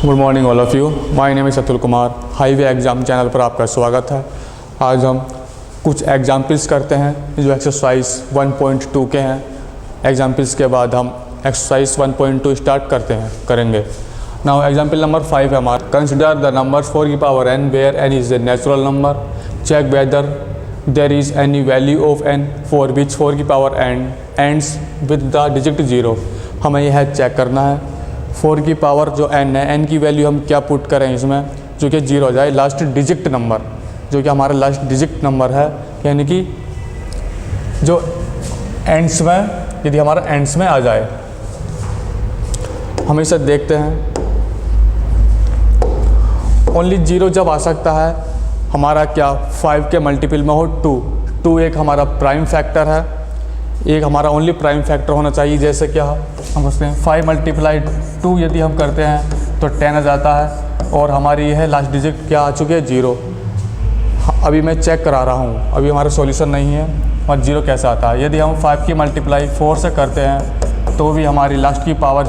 Good morning all of you. My name is Atul Kumar. Highway exam channel पर आपका स्वागत है। आज हम कुछ एग्जाम्पल्स करते हैं जो एक्सरसाइज 1.2 के हैं। एग्जाम्पल्स के बाद हम एक्सरसाइज 1.2 स्टार्ट करेंगे। नाउ एग्जाम्पल नंबर 5 है हमारा। कंसिडर द नंबर्स 4 की power n where n is a natural number. Check whether there is any value of n for which 4 की power n ends with the digit 0। हमें यह check करना है 4 की power जो n है, n की वैल्यू हम क्या पुट करें इसमें जो कि 0 हो जाए। लास्ट डिजिट नंबर जो कि हमारा लास्ट डिजिट नंबर है, यानी कि जो एंड्स में, यदि हमारा एंड्स में आ जाए। हम इसे देखते हैं। ओनली 0 जब आ सकता है हमारा क्या 5 के मल्टीपल में हो 2 एक हमारा प्राइम फैक्टर है। एक हमारा ओनली प्राइम फैक्टर होना चाहिए। जैसे क्या हम सोचते हैं 5 × 2 यदि हम करते हैं तो 10 आ जाता है और हमारी यह लास्ट डिजिट क्या आ चुकी है 0। अभी मैं चेक करा रहा हूँ, अभी हमारा सॉल्यूशन नहीं है और 0 कैसे आता है। यदि हम 5 की मल्टीप्लाई 4 से करते हैं तो भी हमारी लास्ट की पावर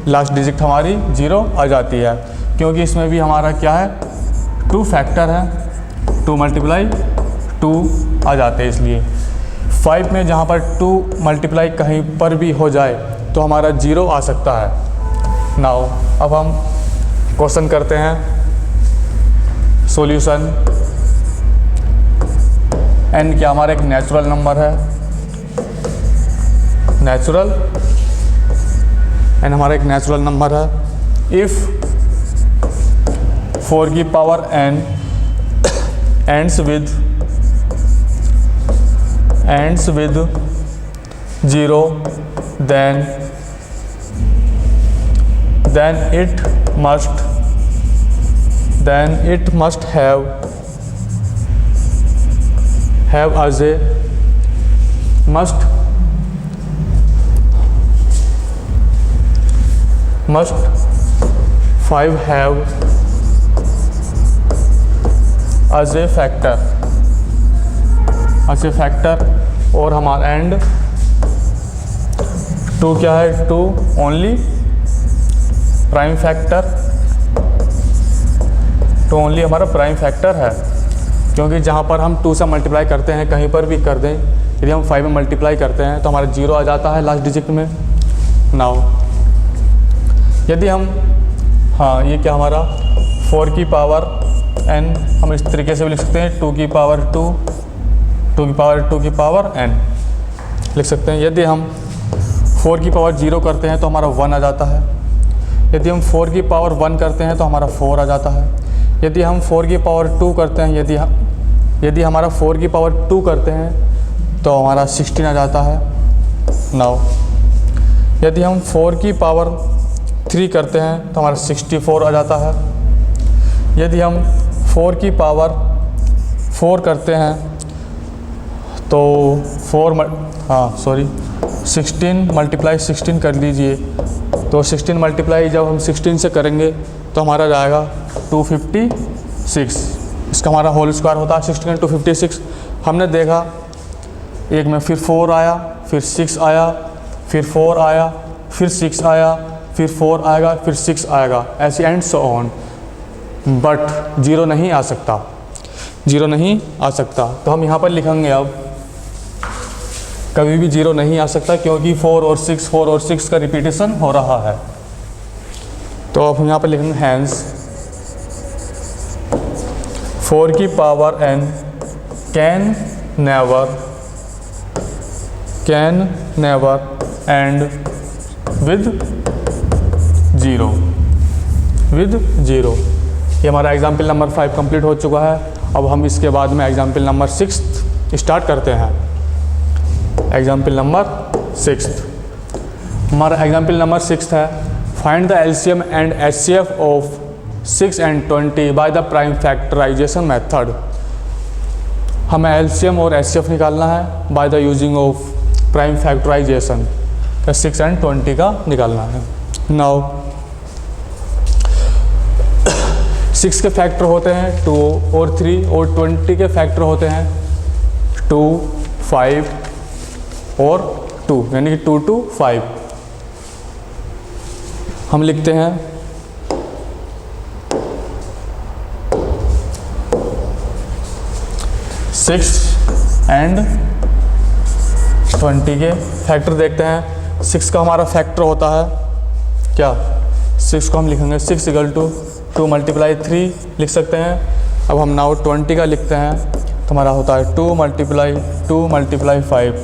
लास्ट डिजिट हमारी 0 आ जाती है, क्योंकि इसमें भी हमारा क्या है 2 फैक्टर है। 2 × 2 आ जाते हैं। इसलिए 5 में जहाँ पर 2 मल्टीप्लाई कहीं पर भी हो जाए तो हमारा 0 आ सकता है। नाउ अब हम क्वेश्चन करते हैं। सॉल्यूशन n क्या हमारा एक नेचुरल नंबर है। n हमारा एक नेचुरल नंबर है। इफ़ 4 की power n ends with 0 then it must have as a must 5 have as a factor और हमारा एंड 2 क्या है 2 ओनली प्राइम फैक्टर। 2 ओनली हमारा प्राइम फैक्टर है, क्योंकि जहाँ पर हम 2 से मल्टीप्लाई करते हैं कहीं पर भी कर दें, यदि हम 5 में मल्टीप्लाई करते हैं तो हमारा 0 आ जाता है लास्ट डिजिट में। नाउ यदि हम ये क्या हमारा 4 की पावर n हम इस तरीके से भी लिख सकते हैं 2 की पावर n लिख सकते हैं। यदि हम 4 की पावर 0 करते हैं तो हमारा 1 आ जाता है। यदि हम 4 की पावर 1 करते हैं तो हमारा 4 आ जाता है। यदि हम 4 की पावर 2 करते हैं, यदि हमारा 4 की पावर 2 करते हैं तो हमारा 16 आ जाता है। नाउ यदि हम 4 की पावर 3 करते हैं तो हमारा 64 आ जाता है। यदि हम 4 की पावर 4 करते हैं तो 16 मल्टीप्लाई 16 कर लीजिए। तो 16 मल्टीप्लाई जब हम 16 से करेंगे तो हमारा जाएगा 256। इसका हमारा होल स्क्वायर होता है 16 × 256। हमने देखा एक में फिर 4 आया, फिर 6 आया, फिर 4 आया, फिर 6 आया, फिर 4 आएगा, फिर 6 आएगा, ऐसे एंड सो ऑन। बट 0 नहीं आ सकता। तो हम यहाँ पर लिखेंगे अब कभी भी 0 नहीं आ सकता, क्योंकि 4 और 6 का रिपीटेशन हो रहा है। तो अब हम यहाँ पर लिखेंगे हैंस 4 की power n can never and with 0। ये हमारा एग्जाम्पल नंबर 5 कंप्लीट हो चुका है। अब हम इसके बाद में एग्जाम्पल नंबर 6 स्टार्ट करते हैं। एग्जाम्पल नंबर 6 हमारा एग्जाम्पल नंबर 6 है। Find the LCM and HCF of 6 and 20 by the prime factorisation method. हमें एलसीएम और एचसीएफ निकालना है by the using of prime factorisation. 6 and 20 का निकालना है। नाउ 6 के फैक्टर होते हैं 2 और 3 और 20 के फैक्टर होते हैं 2, 5 और 2, यानी कि 2 to 5। हम लिखते हैं 6 एंड 20 के फैक्टर देखते हैं। 6 का हमारा फैक्टर होता है क्या, 6 को हम लिखेंगे 6 = 2 × 3 लिख सकते हैं। अब हम नाउ 20 का लिखते हैं तो हमारा होता है 2 × 5।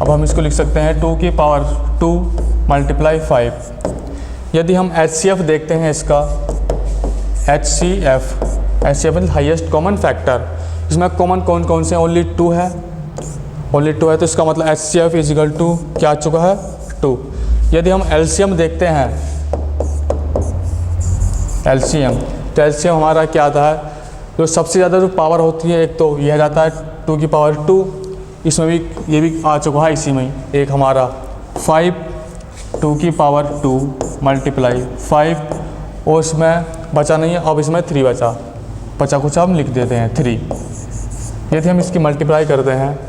अब हम इसको लिख सकते हैं 2 की पावर 2 × 5। यदि हम HCF देखते हैं इसका, HCF मतलब हाईएस्ट कॉमन फैक्टर, इसमें कॉमन कौन कौन से ओनली 2 है, तो इसका मतलब HCF = क्या आ चुका है 2। यदि हम LCM देखते हैं, LCM तो LCM हमारा क्या आता है, जो सबसे ज़्यादा जो पावर होती है एक तो यह जाता है 2 की पावर 2, इसमें भी ये भी आ चुका है इसी में एक हमारा 5 2 की पावर 2 × 5, और इसमें बचा नहीं है। अब इसमें 3 बचा कुछ हम लिख देते हैं 3। यदि हम इसकी मल्टीप्लाई करते हैं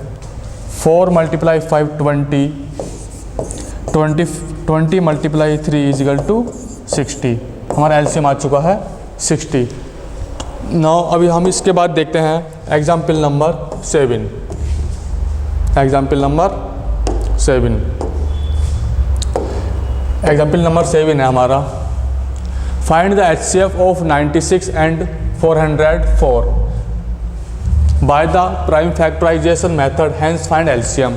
4 × 5 20 × 3 = 60, हमारा LCM आ चुका है 60। नाउ अभी हम इसके बाद देखते हैं एग्जाम्पल नंबर 7। एग्जाम्पल नंबर 7 है हमारा, find the HCF of 96 and 404 by the prime factorisation method, hence find LCM।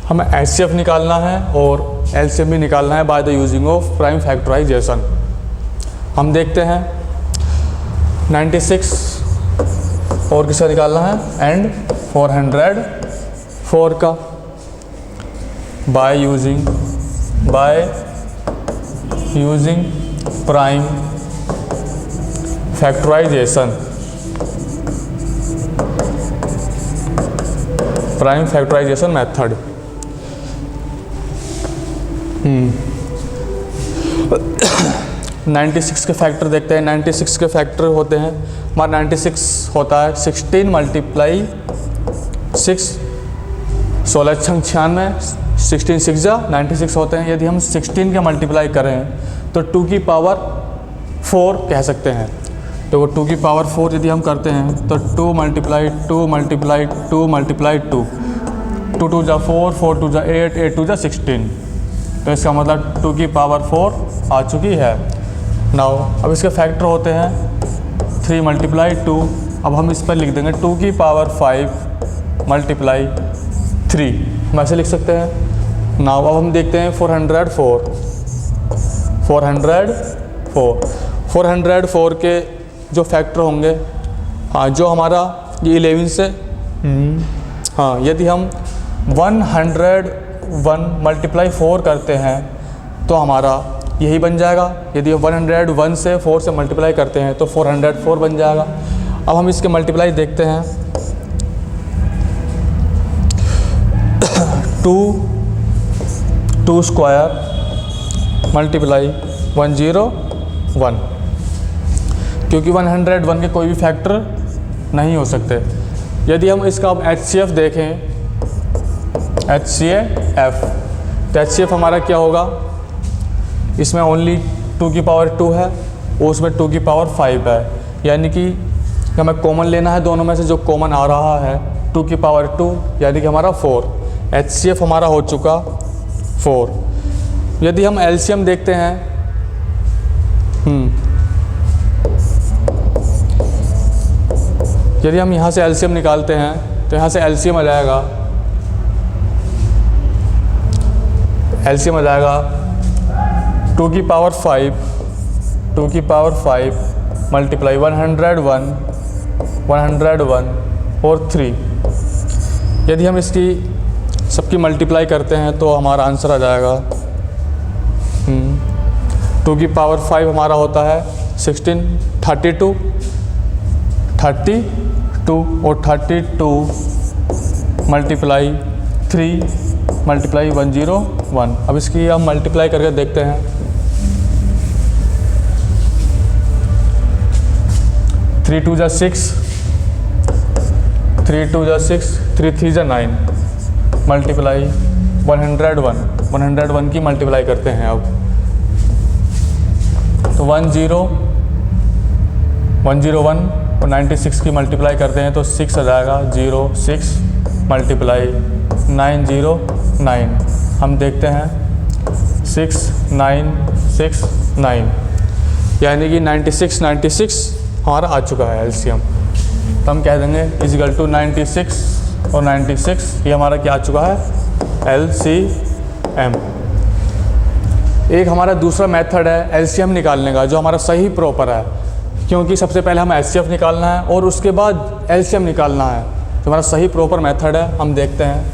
हमें HCF निकालना है और LCM भी निकालना है by the using of prime factorisation. हम देखते हैं 96 और किसका निकालना है एंड 404 का by using prime factorisation method. 96 के फैक्टर देखते हैं। 96 के फैक्टर होते हैं, हमारा 96 होता है 16 × 6 16 × 96, 16 6 96 होते हैं। यदि हम 16 का मल्टीप्लाई करें तो 2 की पावर 4 कह सकते हैं। तो 2 की पावर 4 यदि हम करते हैं तो 2 × 2 × 2 × 2 2 2 = 4 4 2 = 8 8 2 = 16। तो इसका मतलब 2 की पावर 4 आ चुकी है। नाउ अब इसके फैक्टर होते हैं 3 × 2। अब हम इस पर लिख देंगे 2 की पावर 5 × 3, हम ऐसे लिख सकते हैं। नाउ अब हम देखते हैं 404 के जो फैक्टर होंगे, हाँ जो हमारा ये 11 से हाँ यदि हम 101 × 4 करते हैं तो हमारा यही बन जाएगा। यदि 101 से 4 से मल्टीप्लाई करते हैं तो 404 बन जाएगा। अब हम इसके मल्टीप्लाई देखते हैं 2 स्क्वायर मल्टीप्लाई 101, क्योंकि 101 के कोई भी फैक्टर नहीं हो सकते। यदि हम इसका अब HCF देखें, HCF तो HCF हमारा क्या होगा, इसमें ओनली 2 की पावर 2 है और उसमें 2 की पावर 5 है, यानी कि हमें कॉमन लेना है दोनों में से। जो कॉमन आ रहा है 2 की पावर 2 यानी कि हमारा 4, HCF हमारा हो चुका 4। यदि हम LCM देखते हैं, यदि हम यहाँ से LCM निकालते हैं तो यहाँ से LCM आ जाएगा 2 की पावर 5 मल्टीप्लाई 101 और 3। यदि हम इसकी सबकी मल्टीप्लाई करते हैं तो हमारा आंसर आ जाएगा 2 की पावर 5 हमारा होता है 16 32 और 32 मल्टीप्लाई 3 मल्टीप्लाई 101। अब इसकी हम मल्टीप्लाई करके देखते हैं। 3 2 = 6 3 2 = 6 3 3 = 9 मल्टीप्लाई 101 की मल्टीप्लाई करते हैं। अब तो 101 और 96 की मल्टीप्लाई करते हैं तो 6 आ जाएगा। 0 6 मल्टीप्लाई 909, हम देखते हैं 6969, यानी कि 96 हमारा आ चुका है एलसीएम। तो हम कह देंगे इजिकल टू 96 और 96, ये हमारा क्या आ चुका है, एलसीएम। एक हमारा दूसरा मेथड है एलसीएम निकालने का, जो हमारा सही प्रॉपर है, क्योंकि सबसे पहले हमें एचसीएफ निकालना है और उसके बाद एलसीएम निकालना है। तो हमारा सही प्रॉपर मेथड है, हम देखते हैं।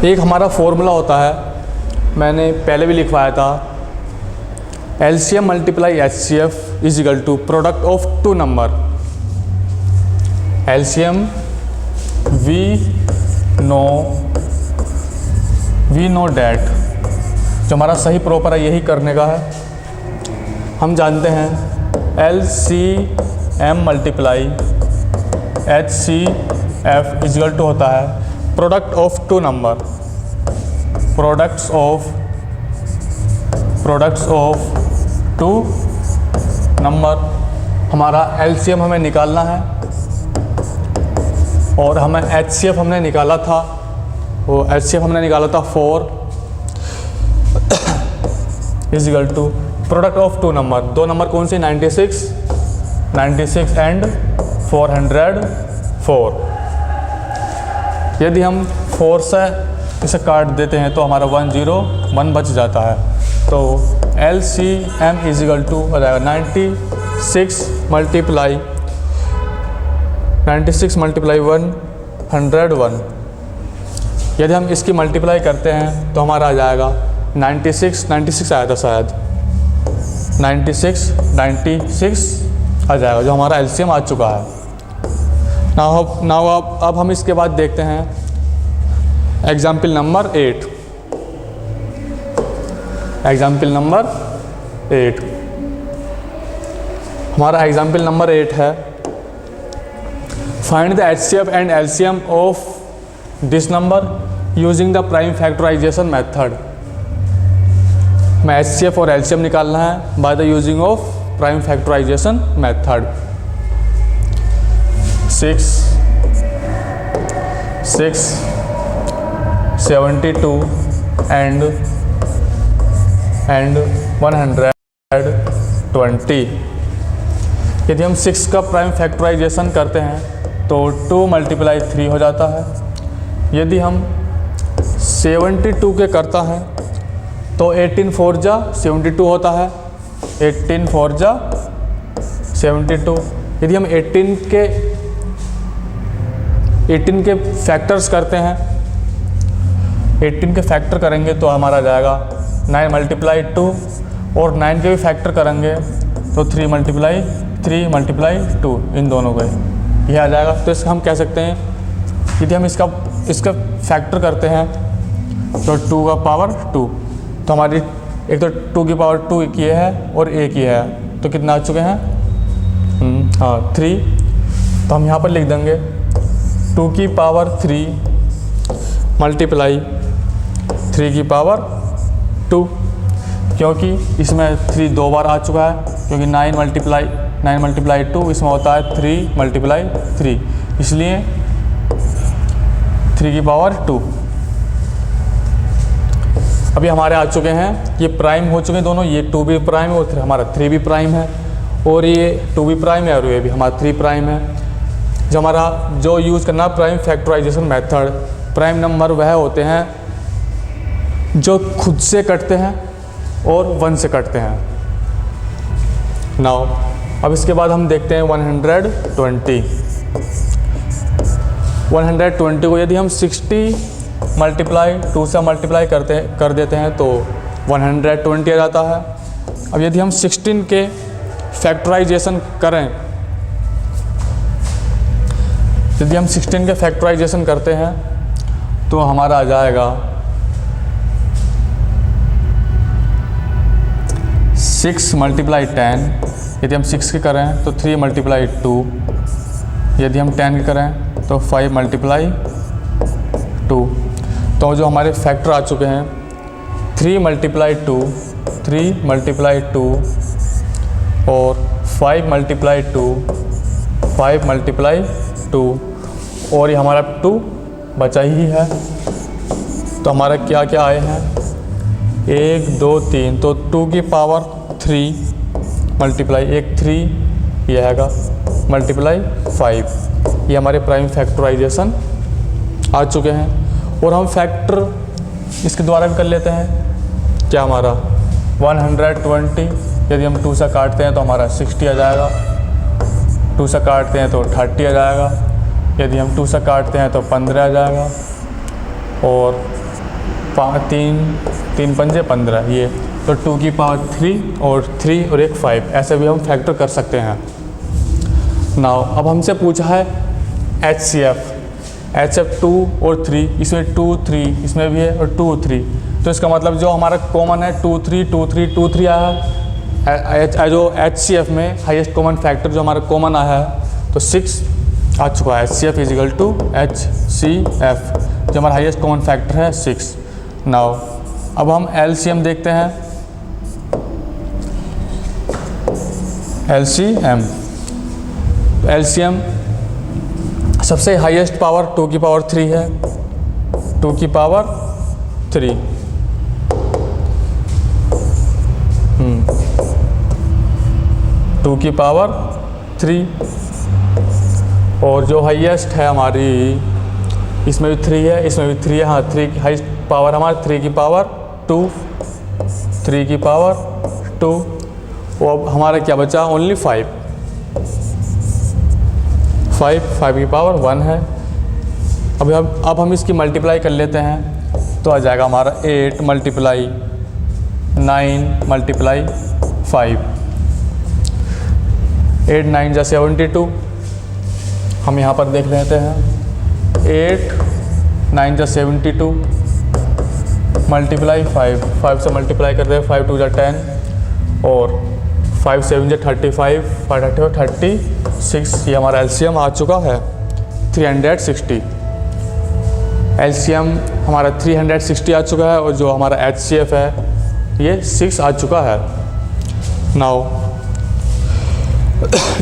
एक हमारा फॉर्मूला होता है, मैंने पहले भी लिखवाया था, LCM multiply HCF is equal to product of two number. LCM we know that, जो हमारा सही प्रॉपर है यही करने का है। हम जानते हैं LCM multiply HCF is equal to होता है product of two number. Products of two number, हमारा एलसीएम हमें निकालना है और हमें एचसीएफ हमने निकाला था, वो एचसीएफ हमने निकाला था 4 is equal to product of two number. दो नंबर कौन से, 96 एंड 404। यदि हम 4 से इसे काट देते हैं तो हमारा 101 बच जाता है। तो एलसीएम इज इक्वल टू हो जाएगा 96 मल्टीप्लाई 101। यदि हम इसकी मल्टीप्लाई करते हैं तो हमारा आ जाएगा 96 आया था शायद, 96 आ जाएगा, जो हमारा एलसीएम आ चुका है। नाउ अब हम इसके बाद देखते हैं एग्जाम्पल नंबर 8। एग्जाम्पल नंबर 8, हमारा एग्जाम्पल नंबर 8 है, find the HCF and LCM of this number using the prime factorisation method. हमें एचसीएफ और एलसीएम निकालना है by the using of prime factorisation method. 6 72 and 120। यदि हम 6 का प्राइम फैक्टराइजेशन करते हैं तो 2 मल्टीप्लाई 3 हो जाता है। यदि हम 72 के करता है तो 18 4 जा 72 होता है, 18 4 जा 72। यदि हम 18 के फैक्टर्स करते हैं, 18 के फैक्टर करेंगे तो हमारा जाएगा 9 मल्टीप्लाई 2, और 9 के भी फैक्टर करेंगे तो 3 मल्टीप्लाई 2, इन दोनों के ये आ जाएगा। तो इसका हम कह सकते हैं, यदि हम इसका फैक्टर करते हैं तो 2 का पावर 2, तो हमारी एक तो 2 की पावर 2 एक ये है और एक ये है, तो कितना आ चुके हैं, 3। तो हम यहाँ पर लिख देंगे 2 की पावर 3 मल्टीप्लाई 3 की पावर 2, क्योंकि इसमें 3 2 बार आ चुका है, क्योंकि 9 मल्टीप्लाई 2 इसमें होता है 3 मल्टीप्लाई 3, इसलिए 3 की पावर 2। अभी हमारे आ चुके हैं, ये प्राइम हो चुके हैं दोनों, ये 2 भी प्राइम है और हमारा 3 भी प्राइम है, और ये 2 भी प्राइम है और ये भी हमारा 3 प्राइम है। जो हमारा यूज़ करना prime factorisation method, prime number वह होते हैं जो खुद से कटते हैं और 1 से कटते हैं। नाउ अब इसके बाद हम देखते हैं 120 को यदि हम 60 मल्टीप्लाई 2 से मल्टीप्लाई कर देते हैं तो 120 आ जाता है। अब यदि हम 16 के फैक्टराइजेशन करें, यदि हम 16 के फैक्टराइजेशन करते हैं तो हमारा आ जाएगा 6 मल्टीप्लाई 10। यदि हम 6 के करें तो 3 मल्टीप्लाई 2, यदि हम 10 के करें तो 5 मल्टीप्लाई 2। तो जो हमारे फैक्टर आ चुके हैं 3 मल्टीप्लाई 2, 3 मल्टीप्लाई 2 और 5 मल्टीप्लाई 2, 5 मल्टीप्लाई 2 और ये हमारा 2 बचा ही है। तो हमारा क्या क्या आए हैं 1 2 3, तो 2 की पावर 3 मल्टीप्लाई 1 3 ये आएगा मल्टीप्लाई 5। ये हमारे प्राइम फैक्टराइजेशन आ चुके हैं। और हम फैक्टर इसके द्वारा भी कर लेते हैं। क्या हमारा 120 यदि हम 2 से काटते हैं तो हमारा 60 आ जाएगा, 2 से काटते हैं तो 30 आ जाएगा, यदि हम 2 से काटते हैं तो 15 आ जाएगा, और 3 पंजे 15 ये। तो 2 की पावर 3 और 3 और 1 5, ऐसे भी हम फैक्टर कर सकते हैं। नाउ अब हमसे पूछा है HCF 2 और 3, इसमें 2 3 इसमें भी है और 2 3, तो इसका मतलब जो हमारा कॉमन है 2 3 2 3 2 3 आया है। जो HCF में हाईएस्ट कॉमन फैक्टर जो हमारा कॉमन आया है तो 6 आ चुका है। HCF इजिकल टू HCF, जो हमारा हाईएस्ट कॉमन फैक्टर है 6। नाउ अब हम LCM देखते हैं। LCM सबसे हाईएस्ट पावर 2 की पावर 3 है, 2 की पावर 3। 2 की पावर 3 और जो हाईएस्ट है हमारी इसमें भी 3 है, इसमें भी 3 है। हाँ 3 की हाईएस्ट पावर हमारी 3 की पावर 2, 3 की पावर 2। और अब हमारा क्या बचा ओनली 5 की पावर 1 है। अब हम इसकी मल्टीप्लाई कर लेते हैं तो आ जाएगा हमारा 8 मल्टीप्लाई 9 मल्टीप्लाई 5, 8 9 जा 72। हम यहाँ पर देख लेते हैं 8 9 जा 72 मल्टीप्लाई 5 से मल्टीप्लाई कर रहे हैं, 5 2 जा 10 और 5 7 जा 35, 36। ये हमारा LCM आ चुका है 360। LCM हमारा 360 आ चुका है और जो हमारा HCF है ये 6 आ चुका है। नाउ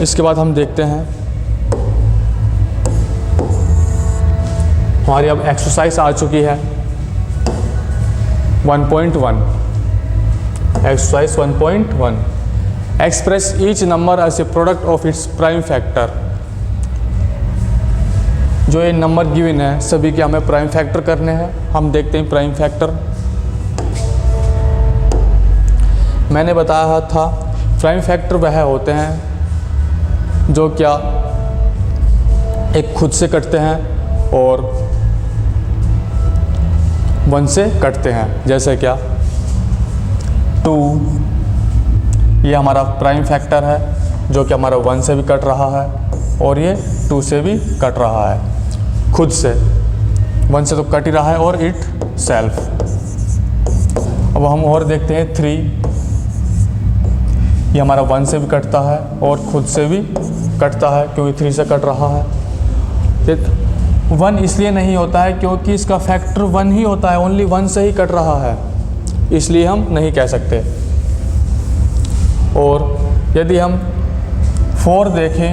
इसके बाद हम देखते हैं हमारी अब एक्सरसाइज आ चुकी है 1.1। Exercise 1.1, express each number as a product of its prime factor. जो ये नंबर गिवन है सभी के हमें प्राइम फैक्टर करने हैं। हम देखते हैं प्राइम फैक्टर। मैंने बताया था प्राइम फैक्टर वह होते हैं जो क्या एक खुद से कटते हैं और 1 से कटते हैं। जैसे क्या 2, ये हमारा प्राइम फैक्टर है जो कि हमारा 1 से भी कट रहा है और ये 2 से भी कट रहा है। खुद से 1 से तो कट ही रहा है और इट सेल्फ। अब हम और देखते हैं 3, ये हमारा 1 से भी कटता है और खुद से भी कटता है क्योंकि 3 से कट रहा है। 1 इसलिए नहीं होता है क्योंकि इसका फैक्टर 1 ही होता है, ओनली 1 से ही कट रहा है, इसलिए हम नहीं कह सकते। और यदि हम 4 देखें,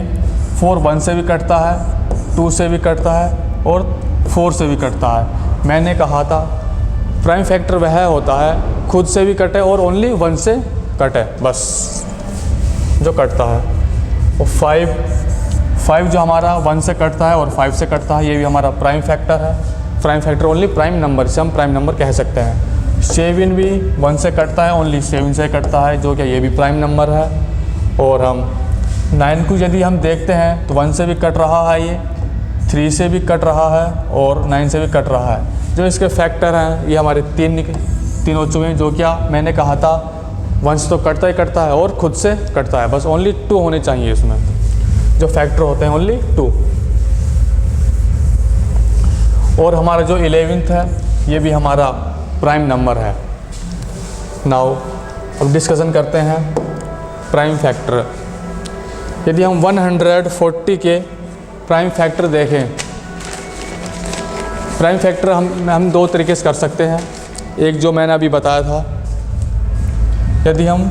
4 1 से भी कटता है, 2 से भी कटता है और 4 से भी कटता है। मैंने कहा था प्राइम फैक्टर वह होता है खुद से भी कटे और ओनली 1 से कटे, बस जो कटता है। और 5 जो हमारा 1 से कटता है और 5 से कटता है, ये भी हमारा प्राइम फैक्टर है। Prime factor only prime number से हम प्राइम नंबर कह सकते हैं। 7 भी 1 से कटता है, ओनली 7 से कटता है, जो कि ये भी प्राइम नंबर है। और हम 9 को यदि हम देखते हैं तो 1 से भी कट रहा है, ये 3 से भी कट रहा है और 9 से भी कट रहा है। जो इसके फैक्टर हैं ये हमारे 3 हो चुके हैं, जो क्या मैंने कहा था 1 से तो कटता ही कटता है और खुद से कटता है, बस ओनली 2 होने चाहिए इसमें। जो फैक्टर होते हैं ओनली 2। और हमारा जो 11th है ये भी हमारा प्राइम नंबर है। नाउ अब डिस्कशन करते हैं प्राइम फैक्टर। यदि हम 140 के प्राइम फैक्टर देखें, प्राइम फैक्टर हम दो तरीके से कर सकते हैं। एक जो मैंने अभी बताया था, यदि हम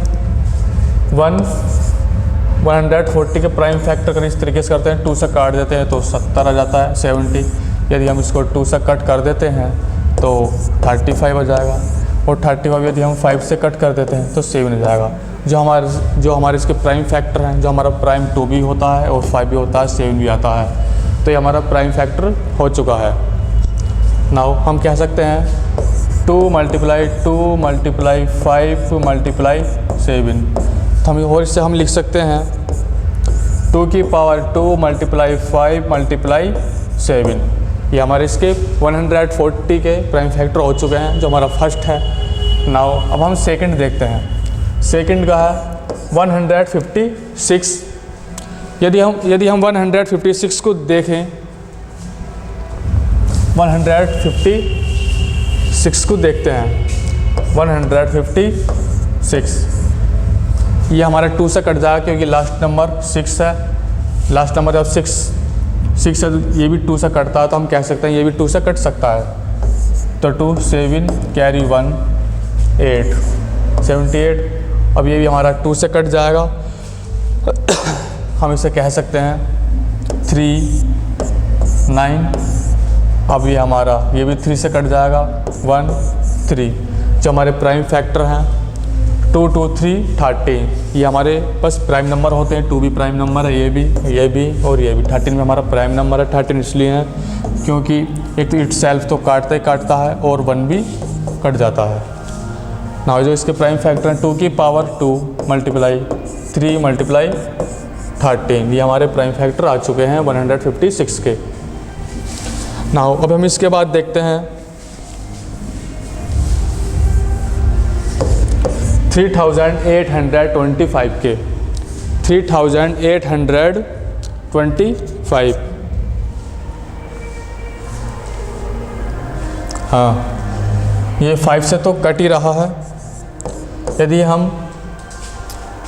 140 के प्राइम फैक्टर कर इस तरीके से करते हैं, 2 से काट देते हैं तो 70 आ जाता है, 70। यदि हम इसको 2 से कट कर देते हैं तो 35 आ जाएगा, और 35 यदि हम 5 से कट कर देते हैं तो 7 आ जाएगा। जो हमारे इसके प्राइम फैक्टर हैं, जो हमारा प्राइम 2 भी होता है और 5 भी होता है, 7 भी आता है, तो ये हमारा प्राइम फैक्टर हो चुका है। नाउ हम कह सकते हैं 2 मल्टीप्लाई 5 मल्टीप्लाई 7। तो हम और इससे हम लिख सकते हैं 2 की पावर 2 मल्टीप्लाई 5 मल्टीप्लाई 7। ये हमारे इसके 140 के प्राइम फैक्टर हो चुके हैं, जो हमारा फर्स्ट है। नाउ अब हम सेकंड देखते हैं। सेकंड का है 156। यदि हम 156 को देखें, 156 को देखते हैं, 156 ये हमारा 2 से कट जाएगा क्योंकि लास्ट नंबर 6 है। लास्ट नंबर जब 6 है तो ये भी 2 से कटता है, तो हम कह सकते हैं ये भी 2 से कट सकता है। तो 2 7 कैरी 1 8 78। अब ये भी हमारा 2 से कट जाएगा, हम इसे कह सकते हैं 3 9। अब ये भी 3 से कट जाएगा, 1 3। जो हमारे प्राइम फैक्टर हैं 2 2 3 13, ये हमारे बस प्राइम नंबर होते हैं। 2 भी प्राइम नंबर है, ये भी और ये भी। 13 में हमारा प्राइम नंबर है। 13 इसलिए है क्योंकि एक तो इट सेल्फ तो काटता ही काटता है और 1 भी कट जाता है। ना जो इसके प्राइम फैक्टर हैं 2 की पावर 2 मल्टीप्लाई 3 मल्टीप्लाई 13, ये हमारे प्राइम फैक्टर आ चुके हैं 156 के। ना अब हम इसके बाद देखते हैं 3825 के। 3825, हाँ ये 5 से तो कट ही रहा है। यदि हम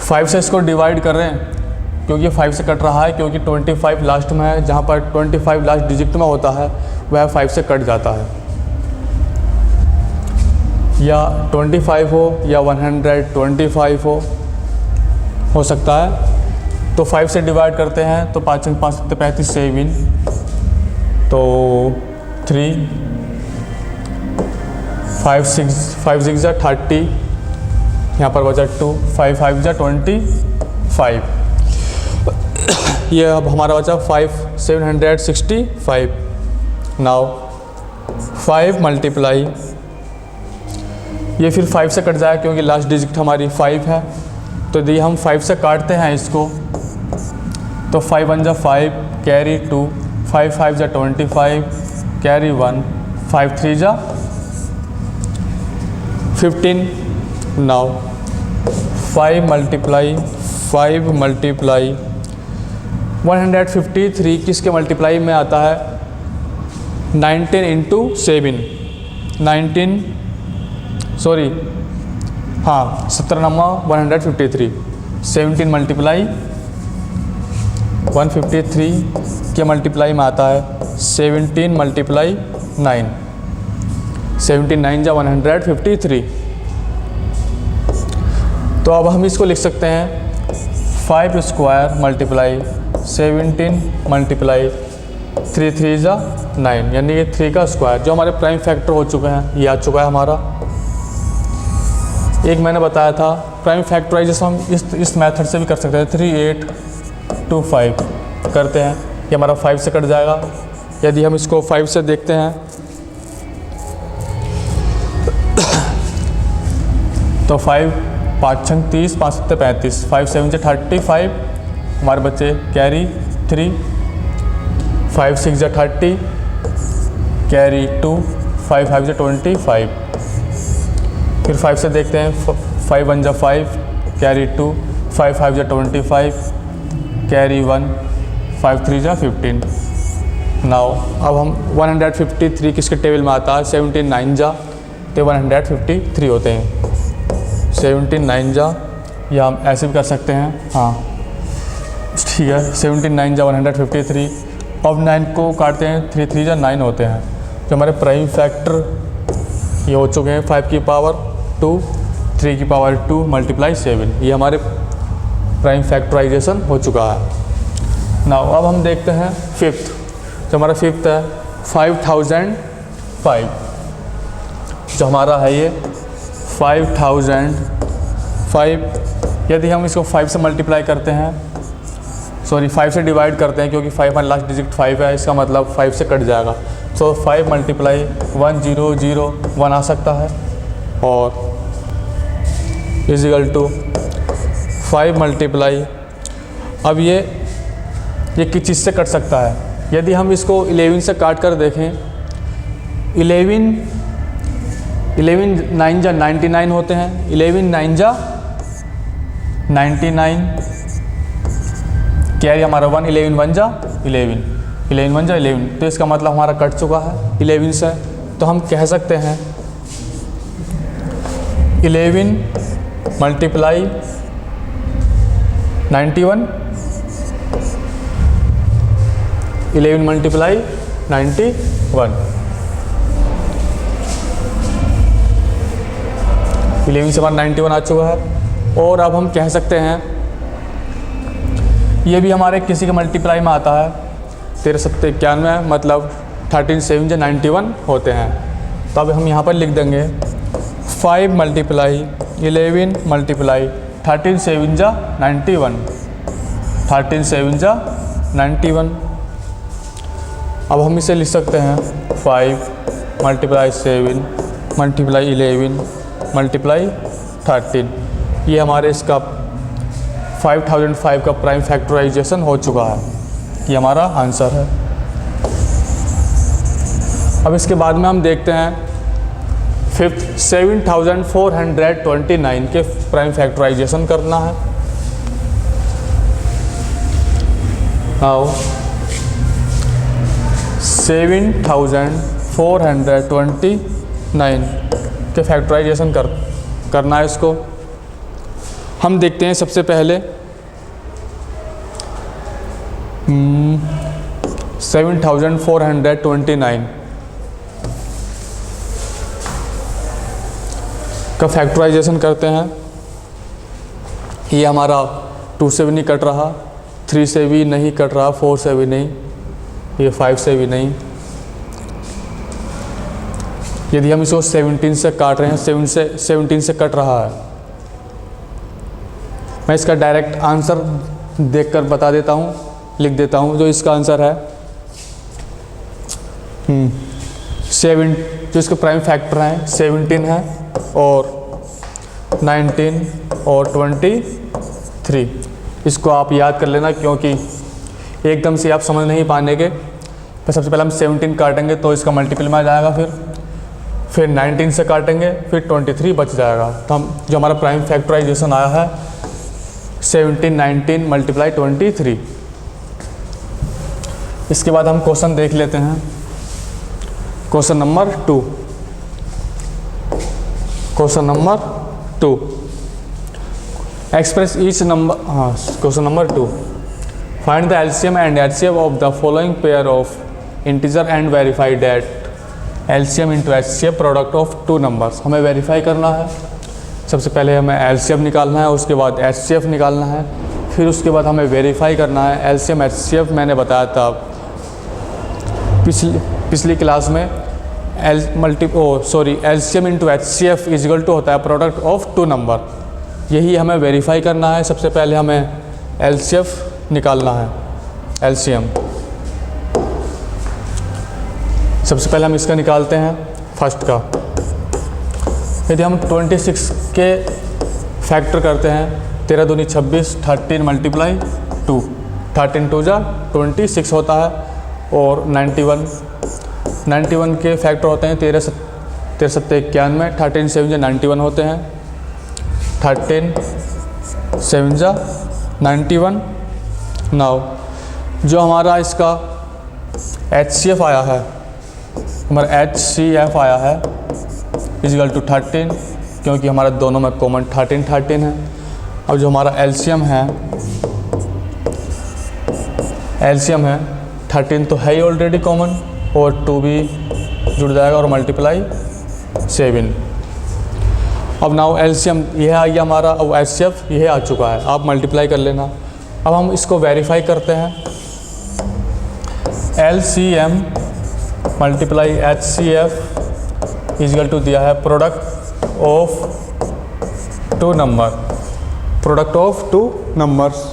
5 से इसको डिवाइड कर रहे हैं, क्योंकि 5 से कट रहा है, क्योंकि 25 लास्ट में है, जहाँ पर 25 लास्ट डिजिट में होता है वह 5 से कट जाता है। या 25 हो या 125 हो सकता है। तो 5 से डिवाइड करते हैं तो 5 5 35 7, तो 3 5 6 जा 30, यहाँ पर बचा 2 5 5 जा 25। ये अब हमारा बचा 5 765। नाउ 5 मल्टीप्लाई, ये फिर 5 से कट जाएगा क्योंकि लास्ट डिजिट हमारी 5 है। तो यदि हम 5 से काटते हैं इसको तो 5 1 जा 5 कैरी 2, 5 5 जा 25 कैरी 1, 5 3 जा 15। नाउ 5 मल्टीप्लाई 153 किसके मल्टीप्लाई में आता है? 19 इंटू 7, 17 नंबर 153, 17 मल्टीप्लाई 153 के मल्टीप्लाई में आता है 17 मल्टीप्लाई 9, 17 9 जा 153। तो अब हम इसको लिख सकते हैं 5 स्क्वायर मल्टीप्लाई 17 मल्टीप्लाई 3 3 जा 9, यानी कि 3 का स्क्वायर। जो हमारे प्राइम फैक्टर हो चुके हैं ये आ चुका है हमारा। एक मैंने बताया था प्राइम फैक्टराइजेशन हम इस मेथड से भी कर सकते हैं। 3825 करते हैं, ये हमारा 5 से कट जाएगा। यदि हम इसको 5 से देखते हैं तो 5 5 6 30, 5 7 35, 5 7 से 35 हमारे बच्चे कैरी 3, 5 6 जा 30 कैरी 2, 5 5 जा 25। फिर 5 से देखते हैं 5 1 जा 5 कैरी 2, 5 5 जा 25 कैरी 1, 5 3 जा 15। नाउ अब हम 153 किसके टेबल में आता है? 17 9 जा तो 153 होते हैं। 17 9 जा, या हम ऐसे भी कर सकते हैं, हाँ ठीक है। 17 9 जा 153। अब 9 को काटते हैं, 3 3 जा 9 होते हैं, जो हमारे प्राइम फैक्टर ये हो चुके हैं 5 की पावर 2, 3 की पावर 2 मल्टीप्लाई 7, ये हमारे प्राइम फैक्टराइजेशन हो चुका है। नाउ अब हम देखते हैं फिफ्थ, जो हमारा फिफ्थ है 5005, जो हमारा है ये 5005। यदि हम इसको 5 से मल्टीप्लाई करते हैं, सॉरी 5 से डिवाइड करते हैं, क्योंकि 5 में लास्ट डिजिट 5 है, इसका मतलब 5 से कट जाएगा। तो 5 मल्टीप्लाई 1001 आ सकता है, और इजिकल टू 5 मल्टीप्लाई, अब ये किस चीज़ से कट सकता है। यदि हम इसको 11 से काट कर देखें, 11 9 जा 99 होते हैं, 11 9 जा 99, कैरी हमारा 1, 11 1 जा 11, 11 1 जा 11, तो इसका मतलब हमारा कट चुका है 11 से। तो हम कह सकते हैं 11 मल्टीप्लाई 91, 11 मल्टीप्लाई 91, 11 से हमारा 91 आ चुका है। और अब हम कह सकते हैं ये भी हमारे किसी के मल्टीप्लाई में आता है, 13 7 91, मतलब 13 7 जा 91 होते हैं। तो अब हम यहाँ पर लिख देंगे 5 मल्टीप्लाई 11 मल्टीप्लाई 13 7 जा 91, 13 7 जा 91। अब हम इसे लिख सकते हैं 5 मल्टीप्लाई 7 मल्टीप्लाई 11 मल्टीप्लाई 13, ये हमारे इसका 5005 का प्राइम फैक्टराइजेशन हो चुका है, ये हमारा आंसर है। अब इसके बाद में हम देखते हैं फिफ्थ 7429 के प्राइम फैक्टराइजेशन करना है। आओ 7429 के फैक्टराइजेशन करना है इसको। हम देखते हैं सबसे पहले 7429 का फैक्टराइजेशन करते हैं। ये हमारा 2 से भी नहीं कट रहा, 3 से भी नहीं कट रहा, 4 से भी नहीं, ये 5 से भी नहीं। यदि हम इसको 17 से काट रहे हैं, 17 से कट रहा है। मैं इसका डायरेक्ट आंसर देखकर बता देता हूँ, लिख देता हूँ। जो इसका आंसर है 7, जो इसके प्राइम फैक्टर हैं 17 है, और 19 और 23। इसको आप याद कर लेना, क्योंकि एकदम से आप समझ नहीं पाने के। तो सबसे पहले हम 17 काटेंगे तो इसका मल्टीपल में आ जाएगा, फिर 19 से काटेंगे, फिर 23 बच जाएगा। तो हम जो हमारा प्राइम फैक्टराइजेशन आया है 17 19 मल्टीप्लाई 23। इसके बाद हम क्वेश्चन देख लेते हैं। Question number 2, question number 2 express each number, question number 2 find the LCM and HCF of the following pair of integer and verify that LCM into HCF product of 2 numbers. हमें verify करना है। सबसे पहले हमें LCM निकालना है, उसके बाद एचसीएफ निकालना है, फिर उसके बाद हमें वेरीफाई करना है। एलसीएम एचसीएफ मैंने बताया था पिछली क्लास में, LCM into HCF is equal to होता है प्रोडक्ट ऑफ 2 नंबर। यही हमें वेरीफाई करना है। सबसे पहले हमें एलसीएफ निकालना है, एलसीएम। सबसे पहले हम इसका निकालते हैं फर्स्ट का। यदि हम 26 के फैक्टर करते हैं, 13 दूनी 26, 13 मल्टीप्लाई 2, 13 2 जा 26 होता है, और 91 के फैक्टर होते हैं 13 7 91, 13 7 जा 91 होते हैं, 13 7 जा 91। नाउ जो हमारा इसका एचसीएफ आया है, हमारा एचसीएफ आया है इजिकल टू 13, क्योंकि हमारा दोनों में कॉमन 13 है। अब जो हमारा एलसीएम है 13 तो है ही ऑलरेडी कॉमन, और 2 भी जुड़ जाएगा और मल्टीप्लाई 7। अब नाउ एलसीएम यह आ गया हमारा, अब एचसीएफ यह आ चुका है, आप मल्टीप्लाई कर लेना। अब हम इसको वेरीफाई करते हैं। LCM multiply HCF is equal to दिया है product of 2 number, product of 2 numbers.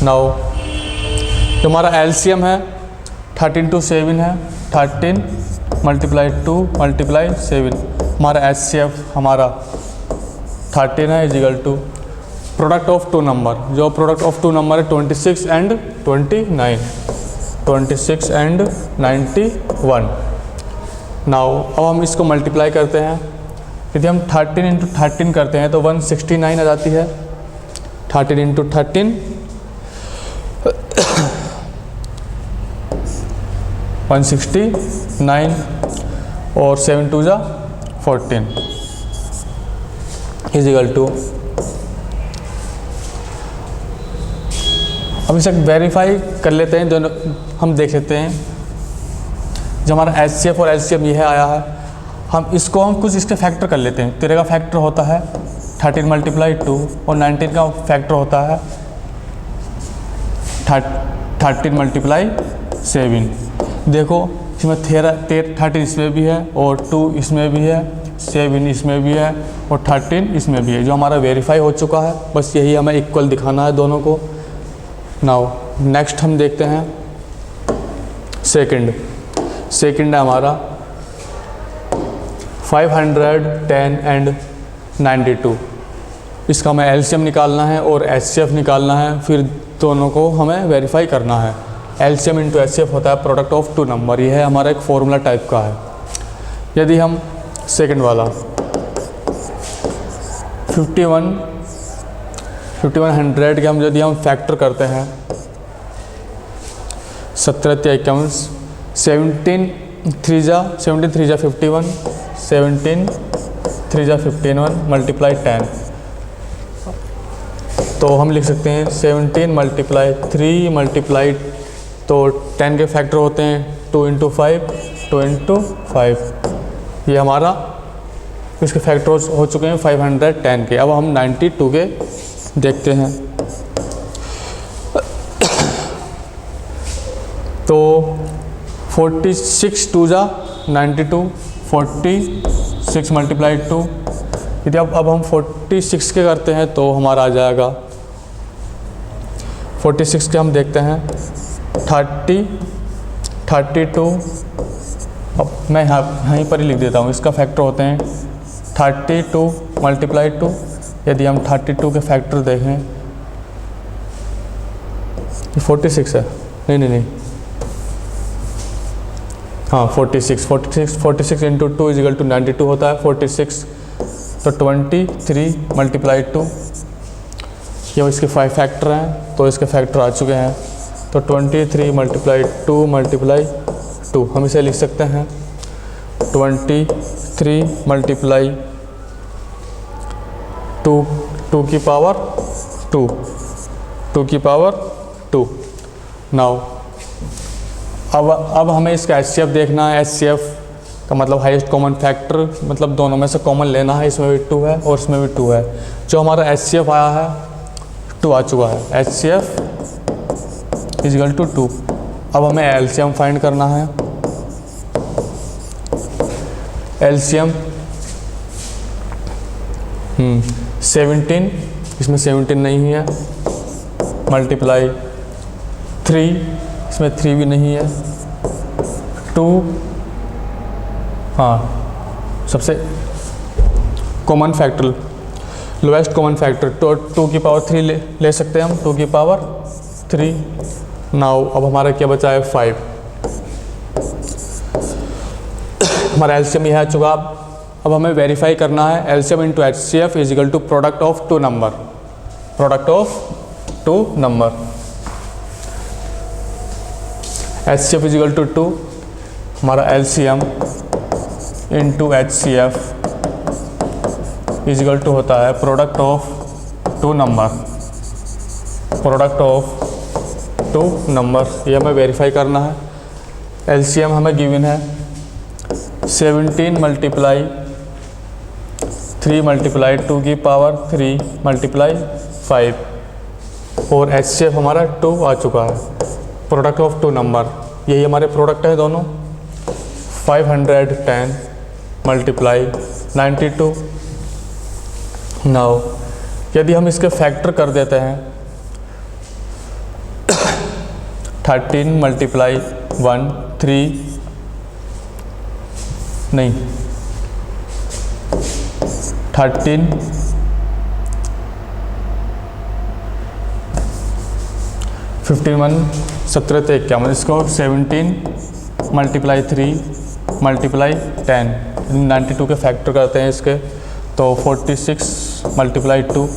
Now जो हमारा एलसीएम है 13 to 7 है, 13 मल्टीप्लाई 2 मल्टीप्लाई 7। हमारा एचसीएफ हमारा 13 है is equal to product of 2 number, जो प्रोडक्ट ऑफ 2 नंबर है 26 एंड 29, 26 एंड 91। नाउ अब हम इसको मल्टीप्लाई करते हैं। यदि हम 13 इंटू 13 करते हैं तो 169 आ जाती है। 13 इंटू 13 169 और 7 2 जा 14 इजिकल टू। अब इसे वेरीफाई कर लेते हैं, दोनों हम देख लेते हैं। जो हमारा एचसीएफ और एलसीएम यह आया है, हम कुछ इसके फैक्टर कर लेते हैं। 13 का फैक्टर होता है 13 मल्टीप्लाई 2 और 19 का फैक्टर होता है 13 मल्टीप्लाई 7। देखो इसमें 13 इसमें भी है और 2 इसमें भी है, 7 इसमें भी है और 13 इसमें भी है, जो हमारा वेरीफाई हो चुका है। बस यही हमें इक्वल दिखाना है दोनों को। नाउ नेक्स्ट हम देखते हैं सेकंड है हमारा 510 एंड 92। इसका हमें एलसीएम निकालना है और एचसीएफ निकालना है, फिर दोनों को हमें वेरीफाई करना है। एलसीएम इंटू एचसीएफ होता है प्रोडक्ट ऑफ 2 नंबर, यह हमारा एक फॉर्मूला टाइप का है। यदि हम सेकंड वाला 5100 के यदि हम फैक्टर करते हैं 17 51, 17 3 जा 51, 17 3 जा 51 मल्टीप्लाई 10। तो हम लिख सकते हैं 17 मल्टीप्लाई 3 मल्टीप्लाई, तो 10 के फैक्टर होते हैं 2 इंटू 5, 2 इंटू 5। ये हमारा इसके फैक्टर्स हो चुके हैं 510 के। अब हम 92 के देखते हैं। तो 46 2 जा 92, 46 मल्टीप्लाई 2। यदि अब हम 46 के करते हैं तो हमारा आ जाएगा 46 के हम देखते हैं 30, 32। अब मैं यहीं पर ही लिख देता हूँ, इसका फैक्टर होते हैं 32 मल्टीप्लाई 2। यदि हम 32 के फैक्टर देखें, 46 है, नहीं, हाँ 46 इंटू 2 इजिकल टू 92 होता है 46। तो 23 मल्टीप्लाई 2, ये इसके 5 फैक्टर हैं, तो इसके फैक्टर आ चुके हैं। तो 23 मल्टीप्लाई 2 मल्टीप्लाई 2 हम इसे लिख सकते हैं 23 मल्टीप्लाई 2 की पावर 2 की पावर 2। नाउ अब हमें इसका एचसीएफ देखना है। एचसीएफ का मतलब हाईएस्ट कॉमन फैक्टर, मतलब दोनों में से कॉमन लेना है। इसमें भी 2 है और इसमें भी 2 है। जो हमारा एचसीएफ आया है 2 आ चुका है, एचसीएफ इजिकल टू 2। अब हमें एलसीएम फाइंड करना है। एलसीएम 17, इसमें 17 नहीं है, मल्टीप्लाई 3, इसमें 3 भी नहीं है, 2, हाँ सबसे common factor, lowest common factor, तो 2 की पावर 3 ले सकते हैं हम, 2 की पावर 3। नाउ अब हमारा क्या बचा है 5। हमारा एलसीएम यह आ चुका। अब हमें वेरीफाई करना है LCM into HCF is equal to product of 2 number, product of 2 number. HCF is equal to 2, हमारा LCM into HCF is equal to होता है product of 2 number, product of 2 number. ये हमें वेरीफाई करना है। एलसीएम हमें गिवन है 17 मल्टीप्लाई 3 मल्टीप्लाई 2 की पावर 3 मल्टीप्लाई 5 और HCF हमारा 2 आ चुका है। प्रोडक्ट ऑफ टू नंबर, यही हमारे प्रोडक्ट है दोनों। 510 मल्टीप्लाई 92। नाउ यदि हम इसके फैक्टर कर देते हैं 13 मल्टीप्लाई 1 3 नहीं 13 51 17 तो 51, इसको 17 मल्टीप्लाई 3 मल्टीप्लाई 10 92 के फैक्टर करते हैं इसके, तो 46 मल्टीप्लाई 2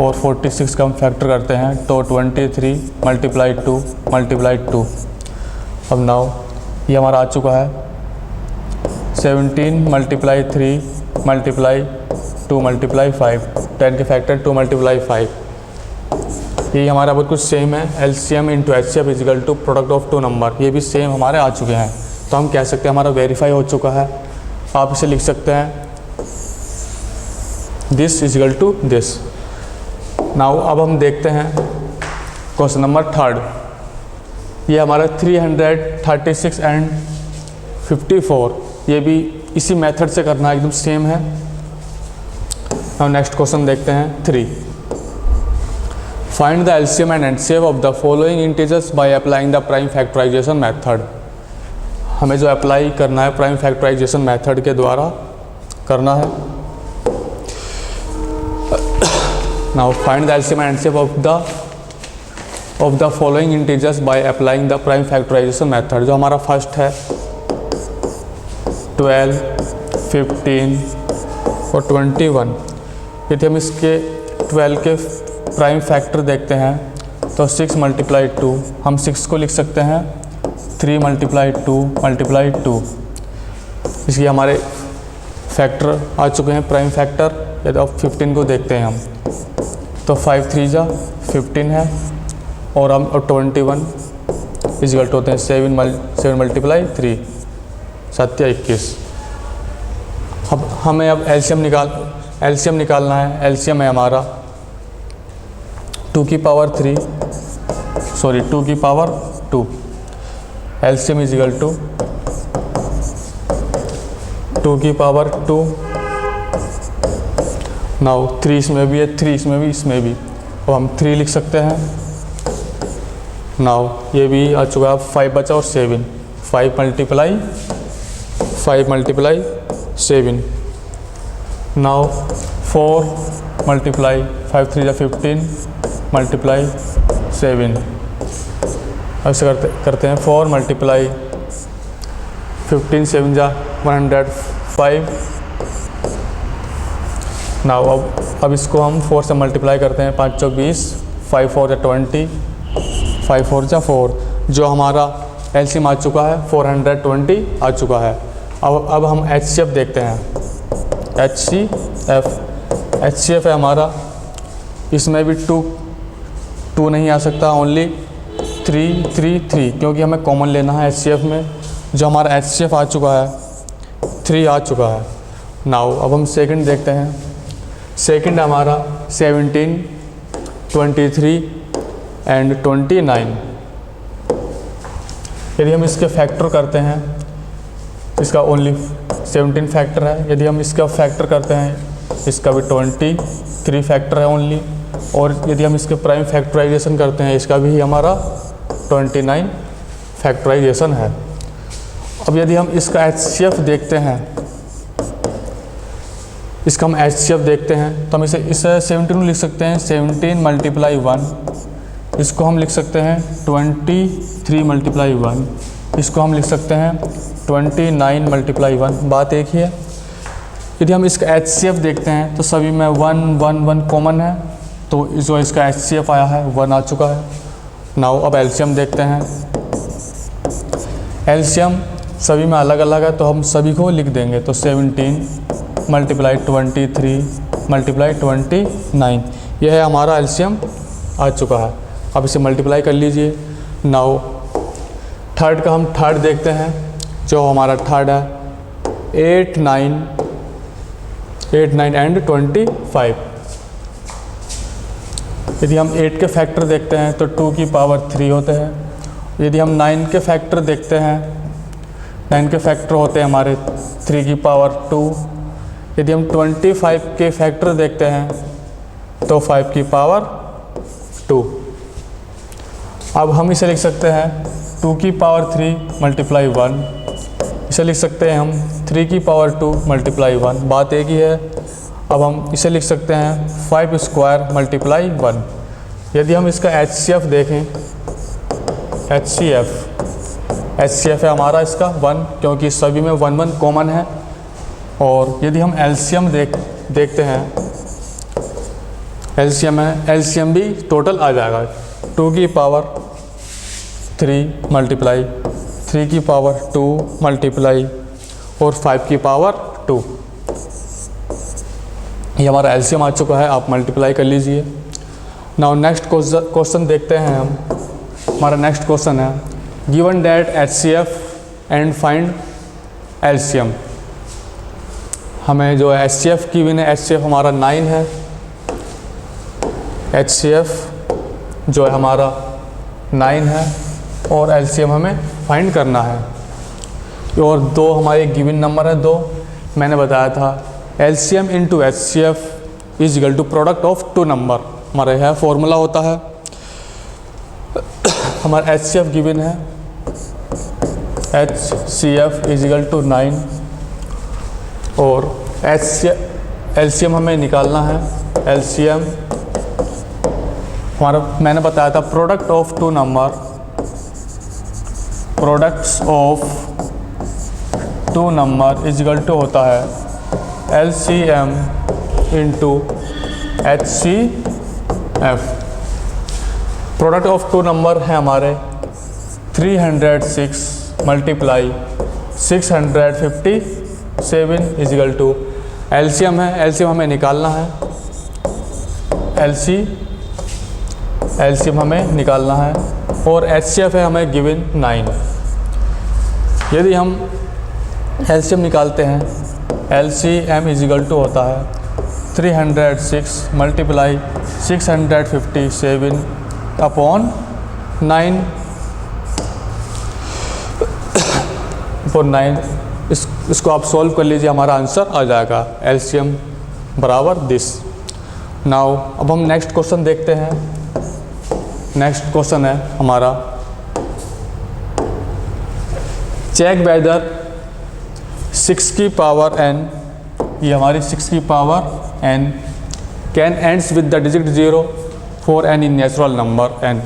और 46 का हम फैक्टर करते हैं तो 23 मल्टीप्लाई 2 मल्टीप्लाई 2। अब नाउ ये हमारा आ चुका है 17 मल्टीप्लाई 3 मल्टीप्लाई 2 मल्टीप्लाई 5, 10 के फैक्टर 2 मल्टीप्लाई 5। ये हमारा बहुत कुछ सेम है। LCM into HCF is equal to product of two number, ये भी सेम हमारे आ चुके हैं। तो हम कह सकते हैं हमारा वेरीफाई हो चुका है। आप इसे लिख सकते हैं this is equal to this. Now अब हम देखते हैं क्वेश्चन नंबर 3। ये हमारा 336 एंड 54, ये भी इसी मेथड से करना एकदम सेम है। अब नेक्स्ट क्वेश्चन देखते हैं 3। Find the LCM and HCF of the following integers by applying the prime factorisation method. हमें जो अप्लाई करना है प्राइम फैक्टराइजेशन मेथड के द्वारा करना है। Now find the LCM and HCF of the following integers by applying the prime factorisation method. जो हमारा फर्स्ट है 12 15 और 21। यदि हम इसके 12 के प्राइम फैक्टर देखते हैं तो 6 मल्टीप्लाई 2, हम 6 को लिख सकते हैं 3 मल्टीप्लाई 2 मल्टीप्लाई 2। इसलिए हमारे फैक्टर आ चुके हैं प्राइम फैक्टर। यदि अब 15 को देखते हैं हम तो 5 3 जा 15 है और हम 21 इजिकल होते हैं 7 मल्टीप्लाई 3 7 21। अब हमें अब LCM निकालना है। LCM है हमारा 2 की पावर 2। LCM इजिकल टू 2 की पावर 2। नाउ 3 इसमें भी है, 3 इसमें भी, इसमें भी, तो हम 3 लिख सकते हैं। नाउ ये भी आ चुका है। 5 बचा और 7, 5 मल्टीप्लाई 7। Now 4 multiply 5 3 15 multiply 7। ऐसे करते हैं 4 मल्टीप्लाई 15 7 जा 105। नाउ अब इसको हम 4 से मल्टीप्लाई करते हैं 5 चौक 20, 5 4 जा 20, 5 4 जा 4। जो हमारा LCM आ चुका है 420 आ चुका है। अब हम HCF देखते हैं। HCF है हमारा, इसमें भी 2 नहीं आ सकता, ओनली 3 3 3, क्योंकि हमें कॉमन लेना है HCF में। जो हमारा HCF आ चुका है 3 आ चुका है। नाउ अब हम सेकंड देखते हैं। सेकंड हमारा 17 23 एंड 29। यदि हम इसके फैक्टर करते हैं, इसका ओनली 17 फैक्टर है। यदि हम इसका फैक्टर करते हैं, इसका भी 23 फैक्टर है ओनली। और यदि हम इसके प्राइम फैक्टराइजेशन करते हैं, इसका भी हमारा 29 फैक्टराइजेशन है। अब यदि हम इसका HCF देखते हैं, इसका हम HCF देखते हैं तो हम इसे 17 लिख सकते हैं 17 मल्टीप्लाई 1। इसको हम लिख सकते हैं 23 मल्टीप्लाई 1। इसको हम लिख सकते हैं 29 मल्टीप्लाई 1। बात एक ही है। यदि हम इसका HCF देखते हैं तो सभी में 1 1 1 कॉमन है, तो जो इसका HCF आया है 1 आ चुका है। नाउ अब LCM देखते हैं। LCM सभी में अलग अलग है, तो हम सभी को लिख देंगे। तो 17 मल्टीप्लाई 23 मल्टीप्लाई 29, यह है हमारा LCM आ चुका है। अब इसे मल्टीप्लाई कर लीजिए। नाउ थर्ड का हम थर्ड देखते हैं। जो हमारा थर्ड है 8, 9 एंड 25। यदि हम 8 के फैक्टर देखते हैं तो 2 की पावर 3 होते हैं। यदि हम 9 के फैक्टर देखते हैं, 9 के फैक्टर होते हैं हमारे 3 की पावर 2। यदि हम 25 के फैक्टर देखते हैं तो 5 की पावर 2। अब हम इसे लिख सकते हैं 2 की पावर 3 मल्टीप्लाई 1। इसे लिख सकते हैं हम 3 की पावर 2 मल्टीप्लाई 1। बात एक ही है। अब हम इसे लिख सकते हैं 5 स्क्वायर मल्टीप्लाई 1। यदि हम इसका HCF देखें, HCF है हमारा इसका 1, क्योंकि सभी में 1 1 कॉमन है। और यदि हम LCM देखते हैं, LCM है, LCM भी टोटल आ जाएगा 2 की पावर 3 मल्टीप्लाई 3 की पावर 2 मल्टीप्लाई और 5 की पावर 2। ये हमारा LCM आ चुका है, आप मल्टीप्लाई कर लीजिए। नाउ नेक्स्ट क्वेश्चन देखते हैं हम। हमारा नेक्स्ट क्वेश्चन है given that HCF and find LCM। हमें जो है HCF की भी है, HCF हमारा 9 है। HCF जो है हमारा 9 है और LCM हमें फाइंड करना है। और 2 हमारे गिवन नंबर है 2। मैंने बताया था LCM into HCF is equal to product of 2 number. हमारा यह फॉर्मूला होता है। हमारा HCF गिवन है, HCF इज इक्वल टू 9 और LCM हमें निकालना है। LCM हमारा मैंने बताया था product of 2 number, products of 2 number is equal to होता है LCM into HCF। Product of 2 number है हमारे 306 multiply 657 is equal to LCM है। LCM हमें निकालना है, LCM हमें निकालना है और HCF है हमें गिवन 9। यदि हम LCM निकालते हैं, LCM इज इक्वल टू होता है 306 मल्टीप्लाई 657 अपॉन 9 इसको आप सॉल्व कर लीजिए, हमारा आंसर आ जाएगा LCM बराबर दिस। नाउ अब हम नेक्स्ट क्वेश्चन देखते हैं। नेक्स्ट क्वेश्चन है हमारा चेक वेदर 6 की पावर n, ये हमारी 6 की power n can ends with the digit 0 for any natural number n।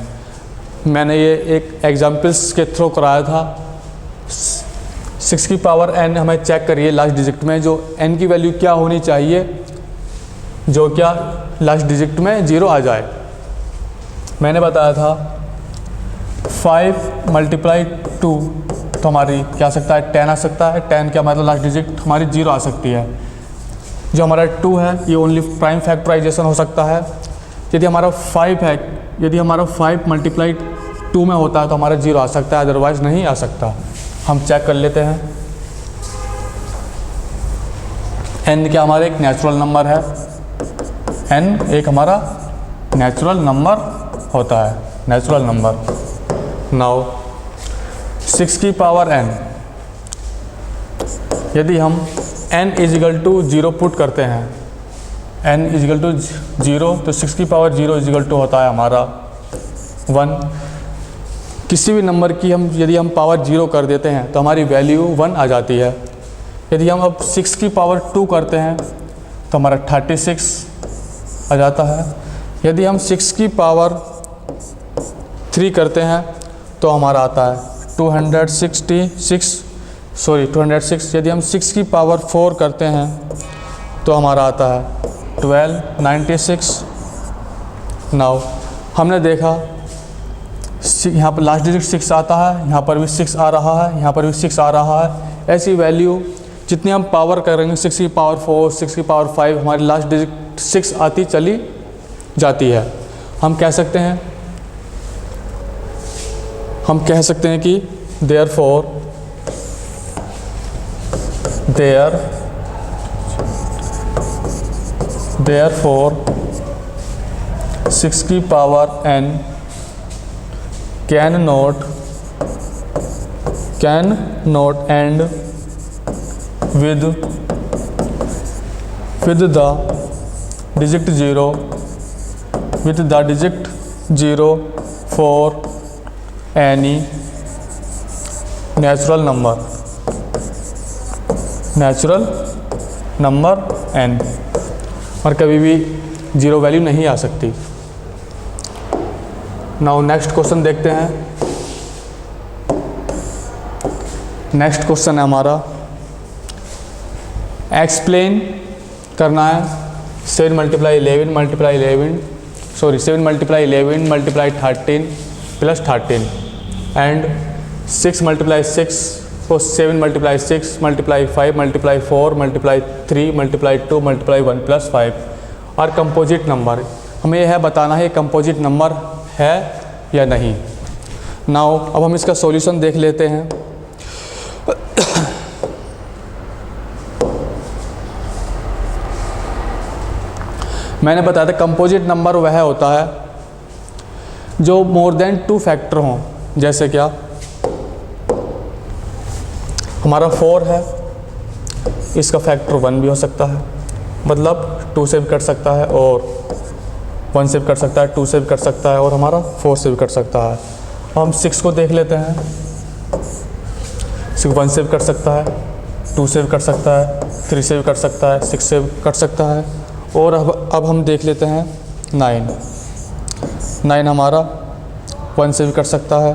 मैंने ये एक एग्जाम्पल्स के थ्रू कराया था। 6 की पावर n हमें चेक करिए लास्ट डिजिट में जो n की वैल्यू क्या होनी चाहिए, जो क्या लास्ट डिजिट में 0 आ जाए। मैंने बताया था 5 मल्टीप्लाई 2 तो हमारी क्या आ सकता है 10 आ सकता है। 10 क्या मतलब लास्ट डिजिट हमारी 0 आ सकती है। जो हमारा 2 है ये ओनली प्राइम फैक्टराइजेशन हो सकता है। यदि हमारा 5 है, यदि हमारा 5 मल्टीप्लाई 2 में होता है तो हमारा 0 आ सकता है, अदरवाइज नहीं आ सकता। हम चेक कर लेते हैं। n क्या हमारा एक नेचुरल नंबर है, n एक हमारा नेचुरल नंबर होता है, नेचुरल नंबर। नाउ 6 की पावर n, यदि हम n is equal to 0 put करते हैं, n इज इक्वल टू 0 तो 6 की पावर 0 इज इक्वल टू होता है हमारा 1। किसी भी नंबर की यदि हम पावर 0 कर देते हैं तो हमारी वैल्यू 1 आ जाती है। यदि हम अब 6 की पावर 2 करते हैं तो हमारा 36 आ जाता है। यदि हम 6 की पावर 3 करते हैं तो हमारा आता है 206। यदि हम 6 की पावर 4 करते हैं तो हमारा आता है 1296। नाउ हमने देखा यहाँ पर लास्ट डिजिट 6 आता है, यहाँ पर भी 6 आ रहा है, यहाँ पर भी 6 आ रहा है। ऐसी वैल्यू जितनी हम पावर करेंगे 6 की पावर 4, 6 की पावर 5, हमारी लास्ट डिजिट 6 आती चली जाती है। हम कह सकते हैं कि देयरफॉर therefore 6 की power n cannot end with the digit 0 for any natural number n, और कभी भी जीरो वैल्यू नहीं आ सकती। नाउ नेक्स्ट क्वेश्चन देखते हैं। नेक्स्ट क्वेश्चन है हमारा, एक्सप्लेन करना है 7 multiply 11 multiply 13 plus 13 and 6 multiply 6 को 7 multiply 6 multiply 5 multiply 4 multiply 3 multiply 2 multiply 1 plus 5 और कंपोजिट नंबर। हमें यह बताना है कंपोजिट नंबर है या नहीं। नाउ अब हम इसका सॉल्यूशन देख लेते हैं। मैंने बताया था कंपोजिट नंबर वह होता है जो मोर देन 2 फैक्टर हों। जैसे क्या हमारा 4 है, इसका फैक्टर 1 भी हो सकता है, मतलब 2 से भी कट सकता है और 1 से भी कट सकता है, 2 से भी कट सकता है और हमारा 4 से भी कट सकता है। हम 6 को देख लेते हैं। 6 1 से भी कट सकता है, 2 से भी कट सकता है, 3 से भी कट सकता है, 6 से भी कट सकता है। और अब हम देख लेते हैं 9 हमारा 1 से भी कट सकता है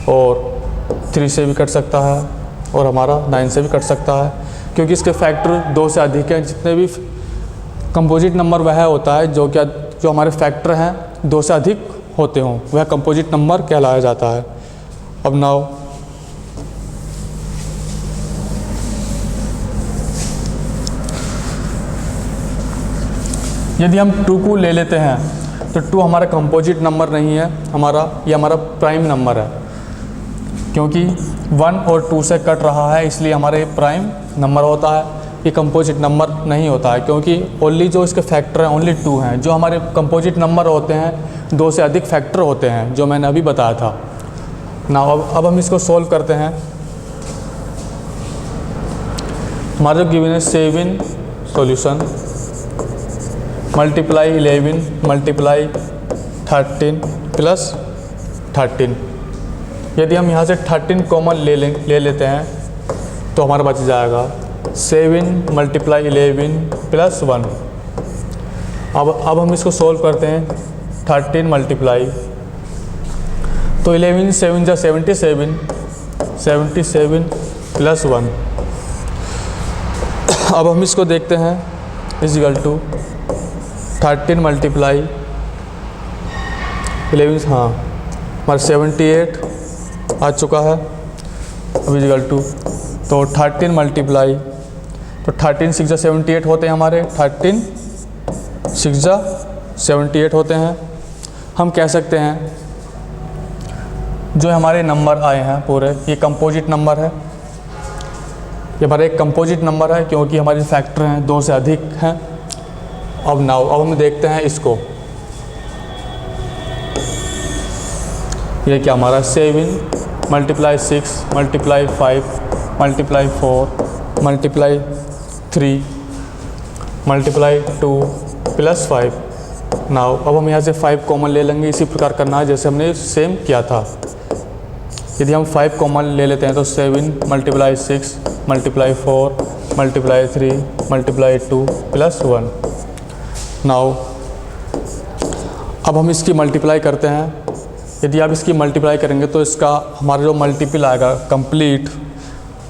और 3 से भी कट सकता है और हमारा 9 से भी कट सकता है, क्योंकि इसके फैक्टर 2 से अधिक हैं। जितने भी कंपोजिट नंबर वह होता है जो हमारे फैक्टर हैं 2 से अधिक होते हों, वह कंपोजिट नंबर कहलाया जाता है। अब नाउ यदि हम 2 को ले लेते हैं तो 2 हमारा कंपोजिट नंबर नहीं है, ये हमारा प्राइम नंबर है, क्योंकि 1 और 2 से कट रहा है इसलिए हमारे प्राइम नंबर होता है। ये कंपोजिट नंबर नहीं होता है, क्योंकि ओनली जो इसके फैक्टर हैं ओनली 2 हैं। जो हमारे कंपोजिट नंबर होते हैं 2 से अधिक फैक्टर होते हैं, जो मैंने अभी बताया था ना। अब हम इसको सोल्व करते हैं। हमारा जो गिवन है 7 सॉल्यूशन मल्टीप्लाई 11 मल्टीप्लाई 13 प्लस 13। यदि हम यहाँ से 13 कॉमन ले लेते हैं तो हमारा बच जाएगा 7 मल्टीप्लाई 11 प्लस 1। अब हम इसको सोल्व करते हैं। 13 मल्टीप्लाई तो 11 7 जा 77 प्लस 1। अब हम इसको देखते हैं इजिकल टू 13 मल्टीप्लाई 11, हाँ हमारा 78 आ चुका है। अब इजिकल टू तो 13 मल्टीप्लाई तो 13 6 जा 78 होते हैं हमारे, 13 6 जा 78 होते हैं। हम कह सकते हैं जो हमारे नंबर आए हैं पूरे ये कंपोजिट नंबर है। ये हमारा एक कंपोजिट नंबर है क्योंकि हमारे फैक्टर हैं 2 से अधिक हैं। अब हम देखते हैं इसको। ये क्या हमारा 7 multiply 6 multiply 5 multiply 4 multiply 3 multiply 2 plus 5। Now अब हम यहाँ से 5 कॉमन ले लेंगे। इसी प्रकार करना है जैसे हमने सेम किया था। यदि हम 5 कॉमन ले लेते हैं तो 7 multiply 6 multiply 4 multiply 3 multiply 2 plus 1। Now अब हम इसकी मल्टीप्लाई करते हैं। यदि आप इसकी मल्टीप्लाई करेंगे तो इसका हमारा जो मल्टीपल आएगा कंप्लीट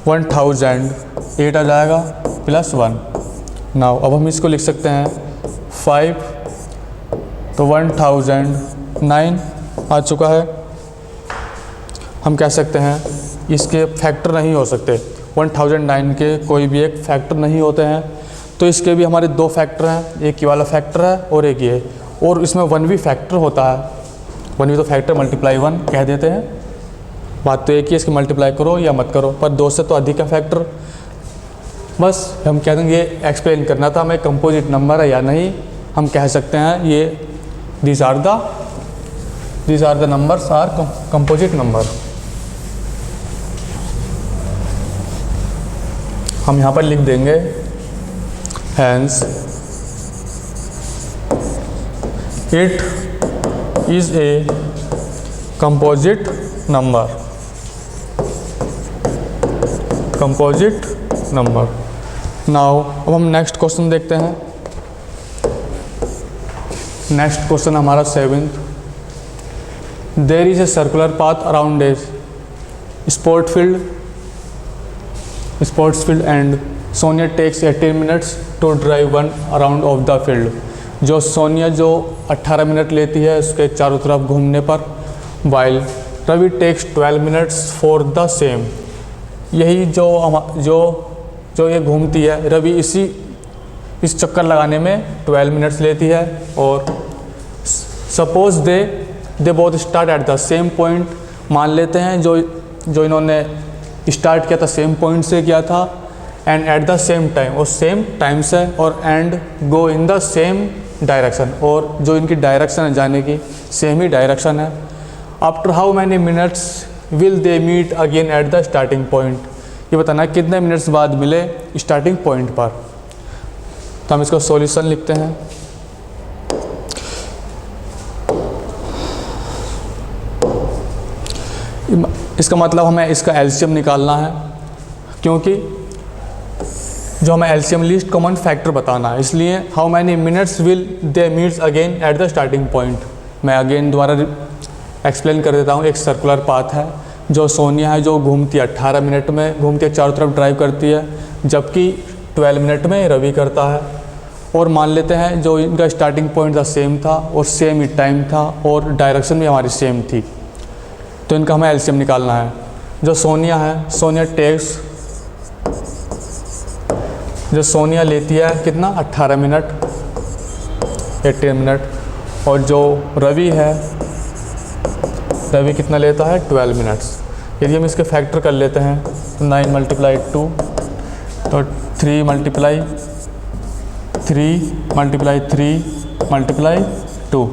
1008 आ जाएगा प्लस 1। नाउ अब हम इसको लिख सकते हैं 5 तो 1009 आ चुका है। हम कह सकते हैं इसके फैक्टर नहीं हो सकते, 1009 के कोई भी एक फैक्टर नहीं होते हैं। तो इसके भी हमारे 2 फैक्टर हैं, एक ये वाला फैक्टर है और एक ये, और इसमें 1 भी फैक्टर होता है। 1 भी तो फैक्टर मल्टीप्लाई 1 कह देते हैं। बात तो एक ही, इसकी मल्टीप्लाई करो या मत करो, पर 2 से तो अधिक है फैक्टर। बस हम कह देंगे ये एक्सप्लेन करना था हमें कंपोजिट नंबर है या नहीं। हम कह सकते हैं ये these are the numbers are composite number. हम यहाँ पर लिख देंगे hence it is a composite number. Composite number. Now अब हम नेक्स्ट क्वेश्चन देखते हैं। नेक्स्ट क्वेश्चन हमारा 7th। There is a circular path around a sports field and Sonia takes 18 minutes to drive one around of the field. जो सोनिया जो 18 minute लेती है उसके चारों तरफ घूमने पर, while Ravi takes 12 minutes for the same. यही जो ये घूमती है, रवि इस चक्कर लगाने में 12 मिनट्स लेती है। और suppose they both start at the same point. मान लेते हैं जो इन्होंने स्टार्ट किया था सेम पॉइंट से किया था, and at the same time, और सेम टाइम से, और and go in the same direction, और जो इनकी डायरेक्शन है जाने की सेम ही डायरेक्शन है। After how many minutes will they meet again at the starting point. ये बताना कितने मिनट्स बाद मिले स्टार्टिंग पॉइंट पर। तो हम इसका सॉल्यूशन लिखते हैं। इसका मतलब हमें इसका एलसीएम निकालना है, क्योंकि जो हमें एलसीएम लीस्ट कॉमन फैक्टर बताना है, इसलिए how many minutes will they meets again at the starting point. मैं अगेन दोबारा एक्सप्लेन कर देता हूँ। एक सर्कुलर पाथ है, जो सोनिया है जो घूमती है 18 मिनट में घूमती है, चारों तरफ ड्राइव करती है, जबकि 12 मिनट में रवि करता है। और मान लेते हैं जो इनका स्टार्टिंग पॉइंट था सेम था, और सेम ही टाइम था, और डायरेक्शन भी हमारी सेम थी। तो इनका हमें एलसीएम निकालना है। जो सोनिया है, सोनिया लेती है कितना 18 मिनट 18 मिनट, और जो रवि है, रवि कितना लेता है 12 मिनट्स। यदि हम इसके फैक्टर कर लेते हैं तो 9 × 2 तो 3 × 2।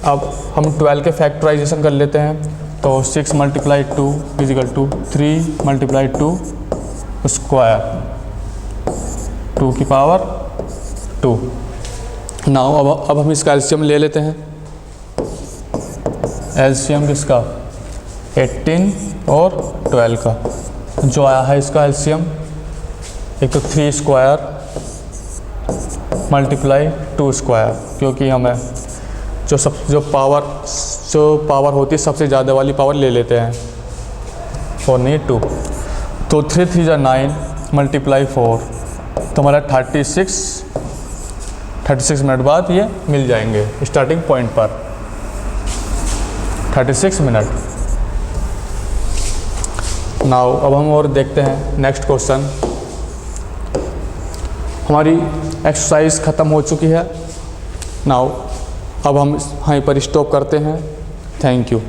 अब हम 12 के फैक्टराइजेशन कर लेते हैं, तो 6 × 2 = 3 × 2 स्क्वायर 2 की पावर 2। नाउ अब हम इसका एलसीएम ले लेते हैं। एलसीएम किसका 18 और 12 का जो आया है इसका एलसीएम, एक तो 3 स्क्वायर × 2 स्क्वायर, क्योंकि हमें जो पावर होती है सबसे ज़्यादा वाली पावर ले लेते हैं, 4 नहीं 2। तो 3 × 3 = 9 × 4 तो हमारा 36 मिनट बाद ये मिल जाएंगे स्टार्टिंग पॉइंट पर। 36 मिनट। नाउ अब हम और देखते हैं नेक्स्ट क्वेश्चन। हमारी एक्सरसाइज ख़त्म हो चुकी है। नाउ अब हम यहीं पर स्टॉप करते हैं। Thank you.